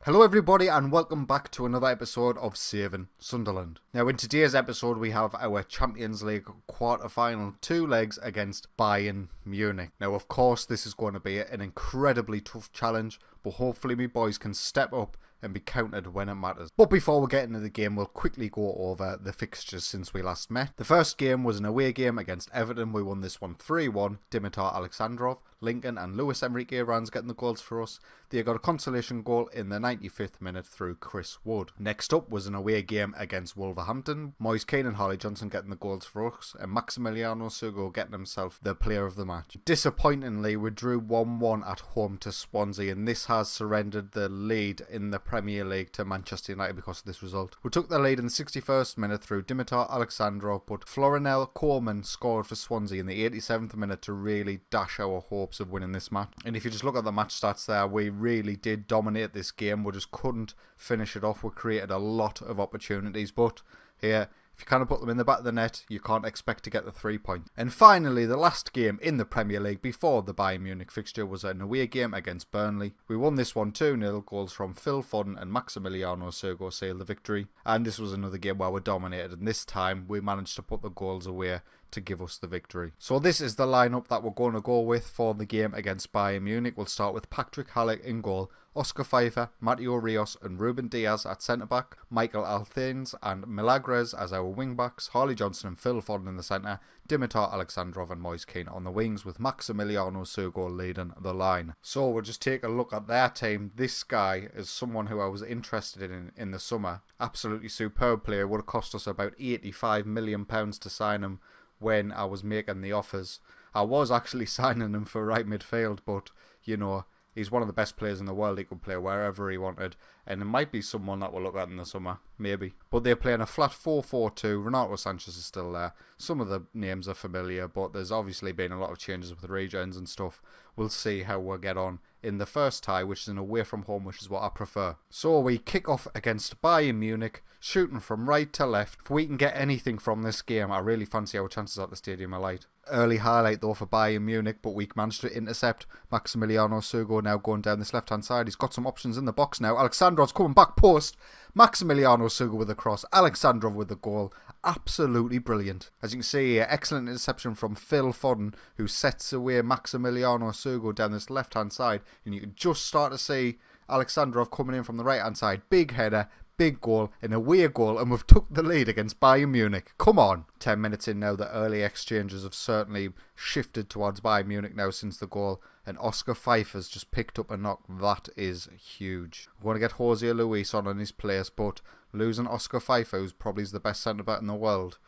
Hello everybody and welcome back to another episode of Saving Sunderland. Now in today's episode we have our Champions League quarter-final 2 legs against Bayern Munich. Now of course this is going to be an incredibly tough challenge, but hopefully me boys can step up and be counted when it matters. But before we get into the game, we'll quickly go over the fixtures since we last met. The first game was an away game against Everton. We won this one 3-1. Dimitar Alexandrov, Lincoln and Luis Enrique Ranz getting the goals for us. They got a consolation goal in the 95th minute through Chris Wood. Next up was an away game against Wolverhampton. Moise Kean and Harley Johnson getting the goals for us, and Maximiliano Sugo getting himself the player of the match. Disappointingly, we drew 1-1 at home to Swansea, and this has surrendered the lead in the Premier League to Manchester United because of this result. We took the lead in the 61st minute through Dimitar Alexandrov, but Florinel Coleman scored for Swansea in the 87th minute to really dash our hopes of winning this match. And if you just look at the match stats there, we really did dominate this game. We just couldn't finish it off. We created a lot of opportunities, but here, if you kind of put them in the back of the net, you can't expect to get the 3 points. And finally, the last game in the Premier League before the Bayern Munich fixture was an away game against Burnley. We won this one 2-0, goals from Phil Foden and Maximiliano Sugo sealed the victory. And this was another game where we dominated, and this time we managed to put the goals away to give us the victory. So this is the lineup that we're going to go with for the game against Bayern Munich. We'll start with Patrick Halleck in goal, Oscar Pfeiffer, Matteo Rios and Ruben Diaz at centre-back, Michael Althanes and Milagres as our wing-backs, Harley Johnson and Phil Foden in the centre, Dimitar Alexandrov and Moise Kean on the wings, with Maximiliano Sugo leading the line. So we'll just take a look at their team. This guy is someone who I was interested in the summer. Absolutely superb player. Would have cost us about £85 million to sign him when I was making the offers. I was actually signing him for right midfield, but you know, he's one of the best players in the world. He could play wherever he wanted, and it might be someone that we'll look at in the summer, maybe. But they're playing a flat 4-4-2. Renato Sanchez is still there. Some of the names are familiar, but there's obviously been a lot of changes with the regions and stuff. We'll see how we'll get on in the first tie, which is an away from home, which is what I prefer. So we kick off against Bayern Munich, shooting from right to left. If we can get anything from this game, I really fancy our chances at the Stadium of Light. Early highlight though for Bayern Munich, but we managed to intercept Maximiliano Sugo now going down this left hand side. He's got some options in the box now. Alexandrov's coming back post. Maximiliano Sugo with the cross. Alexandrov with the goal. Absolutely brilliant. As you can see here, excellent interception from Phil Foden, who sets away Maximiliano Sugo down this left hand side. And you can just start to see Alexandrov coming in from the right hand side. Big header. Big goal, an away goal, and we've took the lead against Bayern Munich. Come on. 10 minutes in now, the early exchanges have certainly shifted towards Bayern Munich now since the goal, and Oscar Pfeiffer's just picked up a knock. That is huge. We're going to get Jose Luis on in his place, but losing Oscar Pfeiffer, who's probably the best centre-back in the world,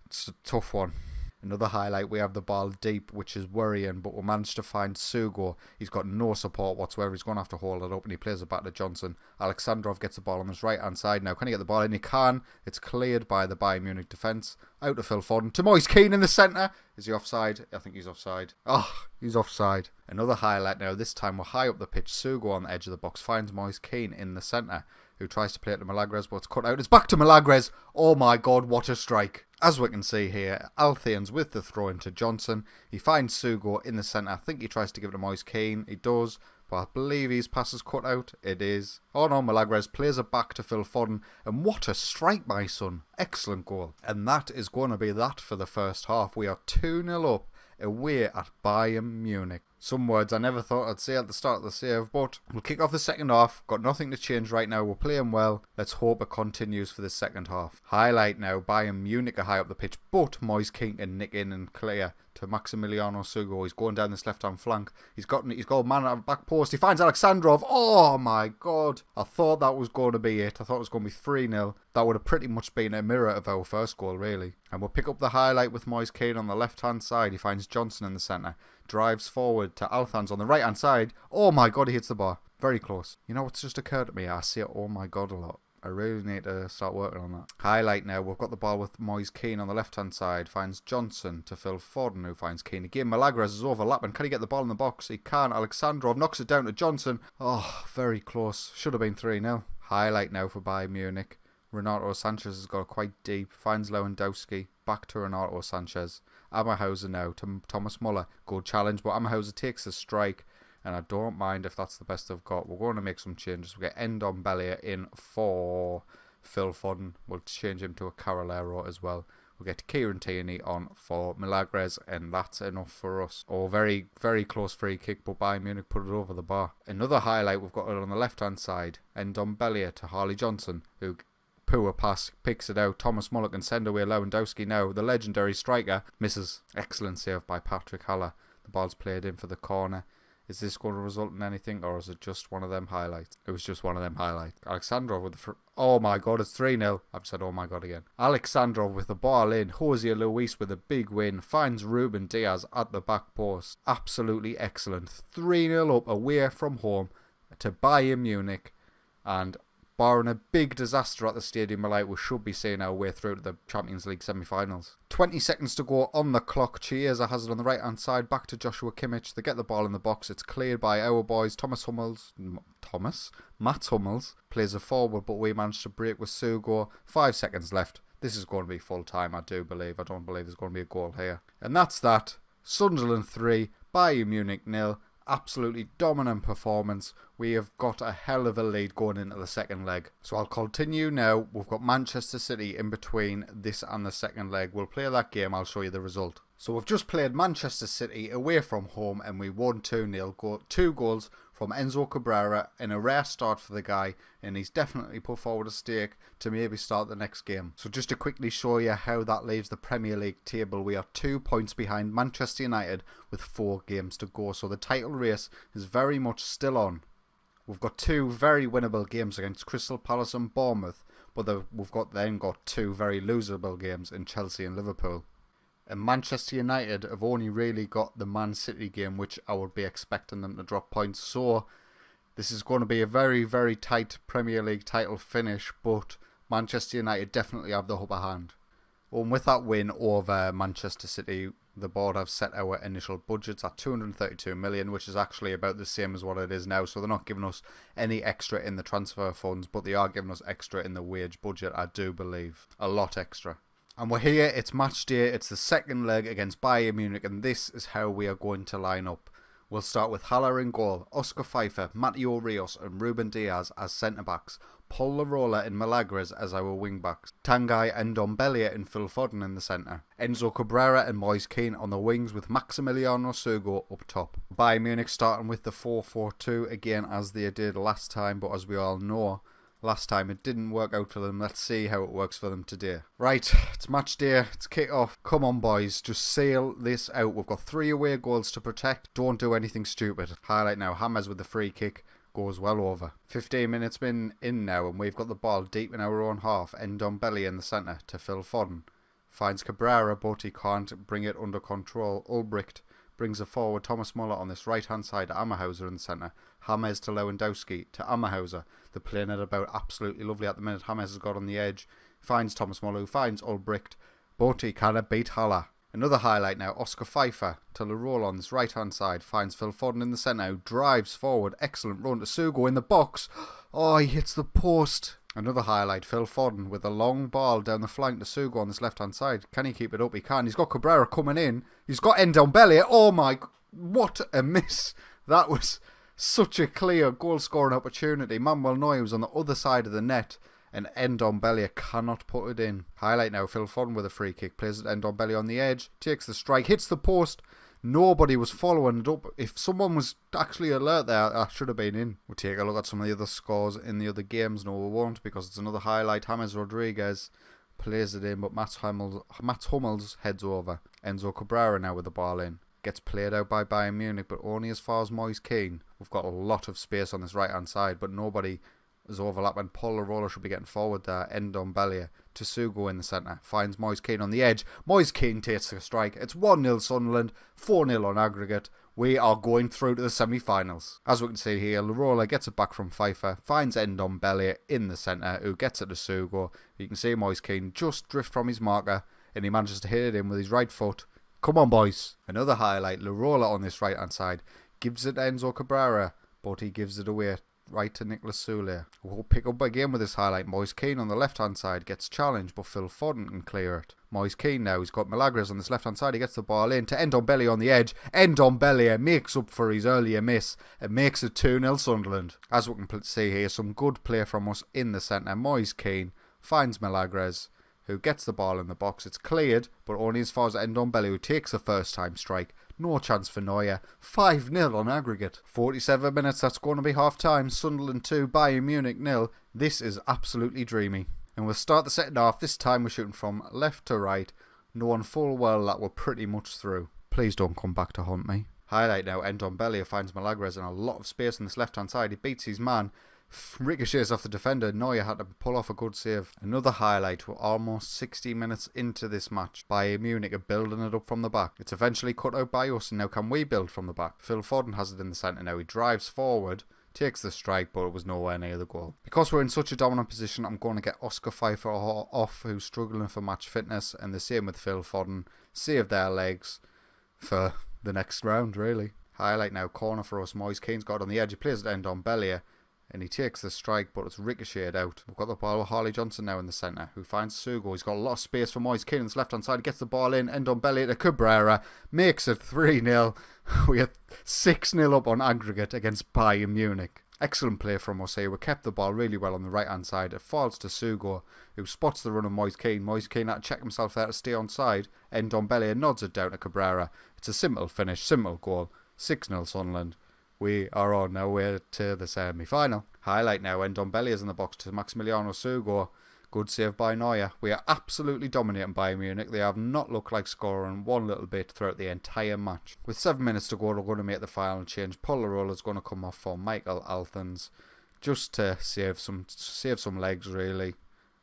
it's a tough one. Another highlight, we have the ball deep, which is worrying, but we managed to find Sugo. He's got no support whatsoever. He's going to have to hold it up, and he plays it back to Johnson. Alexandrov gets the ball on his right-hand side now. Can he get the ball in? He can. It's cleared by the Bayern Munich defence. Out to Phil Foden. To Moise Kean in the centre. Is he offside? I think he's offside. Oh, he's offside. Another highlight now. This time we're high up the pitch. Sugo on the edge of the box finds Moise Kean in the centre, who tries to play it to Milagres, but it's cut out. It's back to Milagres. Oh my God, what a strike. As we can see here, Althanes with the throw into Johnson. He finds Sugo in the centre. I think he tries to give it to Moise Kean. He does, but I believe his pass is cut out. It is. Oh no, Milagres plays it back to Phil Foden. And what a strike, my son. Excellent goal. And that is going to be that for the first half. We are 2-0 up away at Bayern Munich. Some words I never thought I'd say at the start of the save, but we'll kick off the second half. Got nothing to change right now. We're playing well. Let's hope it continues for the second half. Highlight now, Bayern Munich are high up the pitch, but Moise Kean can nick in and clear to Maximiliano Sugo. He's going down this left-hand flank. He's got a man at the back post. He finds Alexandrov. Oh my God. I thought that was going to be it. I thought it was going to be 3-0. That would have pretty much been a mirror of our first goal, really. And we'll pick up the highlight with Moise Kean on the left-hand side. He finds Johnson in the centre. Drives forward to Althanes on the right-hand side. Oh my God, he hits the bar. Very close. You know what's just occurred to me? I see it, oh my God, a lot. I really need to start working on that. Highlight now, we've got the ball with Moise Kean on the left-hand side. Finds Johnson to Phil Foden, who finds Kean again. Milagres is overlapping. Can he get the ball in the box? He can. Alexandrov knocks it down to Johnson. Oh, very close. Should have been 3-0. Highlight now for Bayern Munich. Renato Sanchez has got it quite deep. Finds Lewandowski. Back to Renato Sanchez. Ammerhauser now to Thomas Muller. Good challenge, but Ammerhauser takes the strike. and I don't mind if that's the best I've got. We're going to make some changes. We get Ndombele in for Phil Foden. We'll change him to a Carolero as well. We'll get Kieran Tierney on for Malaga, and that's enough for us. Oh, very, very close free kick, but Bayern Munich put it over the bar. Another highlight, we've got it on the left-hand side. Ndombele to Harley Johnson, who poor pass, picks it out. Thomas Muller can send away Lewandowski now. The legendary striker misses. Excellent save by Patrick Haller. The ball's played in for the corner. Is this going to result in anything, or is it just one of them highlights? It was just one of them highlights. Alexandrov with the... Oh my god, it's 3-0. I've said oh my god again. Alexandrov with the ball in. Jose Luis with a big win. Finds Ruben Diaz at the back post. Absolutely excellent. 3-0 up away from home to Bayern Munich. And barring a big disaster at the Stadium of Light, we should be seeing our way through to the Champions League semi-finals. 20 seconds to go on the clock. Chiesa has it on the right-hand side. Back to Joshua Kimmich. They get the ball in the box. It's cleared by our boys. Matt Hummels plays a forward, but we managed to break with Sugo. 5 seconds left. This is going to be full time, I do believe. I don't believe there's going to be a goal here. And that's that. Sunderland 3, Bayern Munich 0. Absolutely dominant performance. We have got a hell of a lead going into the second leg. So I'll continue now. We've got Manchester City in between this and the second leg. We'll play that game. I'll show you the result. So we've just played Manchester City away from home and we won 2-0. 2 goals from Enzo Cabrera in a rare start for the guy, and he's definitely put forward a stake to maybe start the next game. So just to quickly show you how that leaves the Premier League table, we are 2 points behind Manchester United with 4 games to go. So the title race is very much still on. We've got 2 very winnable games against Crystal Palace and Bournemouth, but we've then got 2 very losable games in Chelsea and Liverpool. And Manchester United have only really got the Man City game, which I would be expecting them to drop points. So this is going to be a very, very tight Premier League title finish, but Manchester United definitely have the upper hand. And with that win over Manchester City, the board have set our initial budgets at 232 million, which is actually about the same as what it is now. So they're not giving us any extra in the transfer funds, but they are giving us extra in the wage budget, I do believe. A lot extra. And we're here, it's match day, it's the second leg against Bayern Munich, and this is how we are going to line up. We'll start with Haller in goal, Oscar Pfeiffer, Matteo Rios and Ruben Diaz as centre-backs, Paul Larola and Malaga as our wing-backs, Tanguy and Ndombele and Phil Foden in the centre, Enzo Cabrera and Moise Kean on the wings with Maximiliano Sugo up top. Bayern Munich starting with the 4-4-2 again as they did last time, but as we all know, last time it didn't work out for them. Let's see how it works for them today. Right, it's match day, it's kick off. Come on boys, just sail this out. We've got 3 away goals to protect. Don't do anything stupid. Highlight now, James with the free kick. Goes well over. 15 minutes been in now and we've got the ball deep in our own half. Ndombele in the centre to Phil Foden. Finds Cabrera but he can't bring it under control. Ulbricht brings it forward. Thomas Muller on this right hand side. Ammerhauser in the centre. James to Lewandowski to Ammerhauser. They're playing it about absolutely lovely at the minute. James has got on the edge. Finds Thomas Muller, who finds Ulbricht. But he can't beat Haller. Another highlight now. Oscar Pfeiffer to Larola on this right hand side. Finds Phil Foden in the centre. Who drives forward. Excellent run to Sugo in the box. Oh, he hits the post. Another highlight. Phil Foden with a long ball down the flank to Sugo on this left hand side. Can he keep it up? He can. He's got Cabrera coming in. He's got Ndombele. Oh my. What a miss. That was such a clear goal scoring opportunity. Manuel Neuer was on the other side of the net and Ndombele cannot put it in. Highlight now, Phil Foden with a free kick. Plays it Ndombele on the edge. Takes the strike. Hits the post. Nobody was following it up. If someone was actually alert there, I should have been in. We'll take a look at some of the other scores in the other games. No, we won't because it's another highlight. James Rodriguez plays it in, but Matt Hummels heads over. Enzo Cabrera now with the ball in. Gets played out by Bayern Munich, but only as far as Moise Kean. We've got a lot of space on this right-hand side, but nobody is overlapping. Paul Larola should be getting forward there. Ndombele to Sugo in the centre. Finds Moise Kean on the edge. Moise Kean takes the strike. It's 1-0 Sunderland, 4-0 on aggregate. We are going through to the semi-finals. As we can see here, Larola gets it back from Pfeiffer. Finds Ndombele in the centre, who gets it to Sugo. You can see Moise Kean just drift from his marker, and he manages to hit it in with his right foot. Come on, boys. Another highlight. Larola on this right-hand side. Gives it to Enzo Cabrera, but he gives it away right to Nicolas Sule. We'll pick up again with this highlight. Moise Kean on the left-hand side gets challenged, but Phil Foden can clear it. Moise Kean now. He's got Malaga on this left-hand side. He gets the ball in to Ndombele on the edge. Ndombele makes up for his earlier miss. It makes it 2-0 Sunderland. As we can see here, some good play from us in the centre. Moise Kean finds Malaga, who gets the ball in the box. It's cleared, but only as far as Ndombele, who takes a first-time strike. No chance for Neuer. 5-0 on aggregate. 47 minutes, that's going to be half-time. Sunderland 2, Bayern Munich 0. This is absolutely dreamy. And we'll start the second half. This time we're shooting from left to right, knowing full well that we're pretty much through. Please don't come back to haunt me. Highlight now, Ndombele finds Malaga in a lot of space on this left-hand side. He beats his man, ricochets off the defender. Neuer had to pull off a good save. Another highlight, we're almost 60 minutes into this match. Bayern Munich are building it up from the back. It's eventually cut out by us, and now can we build from the back? Phil Foden has it in the centre now. He drives forward, takes the strike, but it was nowhere near the goal. Because we're in such a dominant position, I'm going to get Oscar Pfeiffer off, who's struggling for match fitness, and the same with Phil Foden. Save their legs for the next round, really. Highlight now, corner for us. Moise Kean's got it on the edge. He plays it to Ndombele, and he takes the strike, but it's ricocheted out. We've got the ball with Harley Johnson now in the centre, who finds Sugo. He's got a lot of space for Moise Kean on his left-hand side. He gets the ball in. Ndombele to Cabrera, makes it 3-0. We are 6-0 up on aggregate against Bayern Munich. Excellent play from us here. We kept the ball really well on the right-hand side. It falls to Sugo, who spots the run of Moise Kean. Moise Kean had to check himself there to stay on side. Ndombele nods it down to Cabrera. It's a simple finish, simple goal. 6-0 Sunderland. We are on our way to the semi-final. Highlight now, Ndombele is in the box to Maximiliano Sugo. Good save by Neuer. We are absolutely dominating Bayern Munich. They have not looked like scoring one little bit throughout the entire match. With 7 minutes to go, we're going to make the final change. Polarola is going to come off for Michael Althans, just to save some legs, really.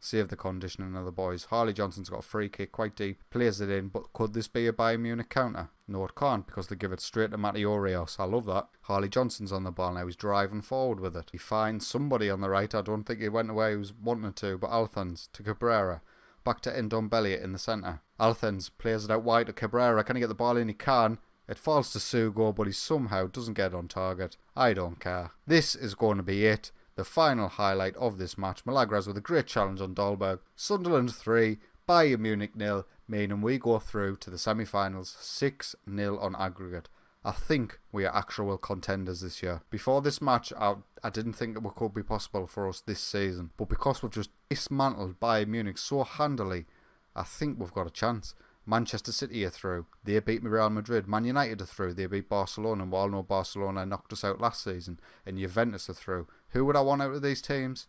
Save the conditioning of the boys. Harley Johnson's got a free kick, quite deep. Plays it in, but could this be a Bayern Munich counter? No, it can't, because they give it straight to Mateo Rios. I love that. Harley Johnson's on the ball now. He's driving forward with it. He finds somebody on the right. I don't think he went away. He was wanting to, but Althans to Cabrera. Back to Ndombele in the centre. Althans plays it out wide to Cabrera. Can he get the ball in? He can. It falls to Sugo, but he somehow doesn't get on target. I don't care. This is going to be it. The final highlight of this match. Malaga with a great challenge on Dahlberg. Sunderland 3, Bayern Munich 0, meaning we go through to the semi-finals 6-0 on aggregate. I think we are actual contenders this year. Before this match, I didn't think it could be possible for us this season. But because we've just dismantled Bayern Munich so handily, I think we've got a chance. Manchester City are through. They beat Real Madrid. Man United are through. They beat Barcelona. And we all know Barcelona knocked us out last season. And Juventus are through. Who would I want out of these teams?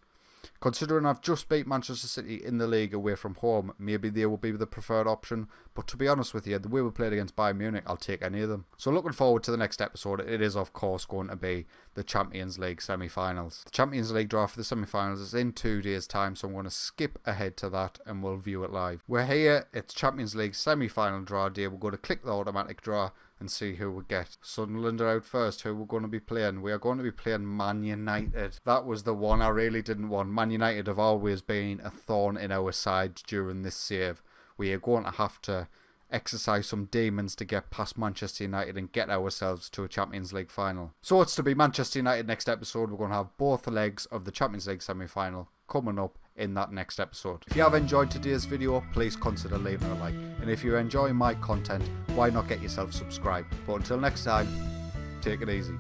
Considering I've just beat Manchester City in the league away from home, maybe they will be the preferred option. But to be honest with you, the way we played against Bayern Munich, I'll take any of them. So looking forward to the next episode. It is, of course, going to be the Champions League semi-finals. The Champions League draw for the semi-finals is in 2 days' time, so I'm going to skip ahead to that and we'll view it live. We're here, it's Champions League semi-final draw day. We're going to click the automatic draw and see who we get. Sunderland are out first. Who we're going to be playing? We are going to be playing Man United. That was the one I really didn't want. Man United have always been a thorn in our side during this save. We are going to have to exercise some demons to get past Manchester United and get ourselves to a Champions League final. So it's to be Manchester United next episode. We're going to have both legs of the Champions League semi-final coming up in that next episode. If you have enjoyed today's video, please consider leaving a like. And if you enjoy my content, why not get yourself subscribed? But until next time, take it easy.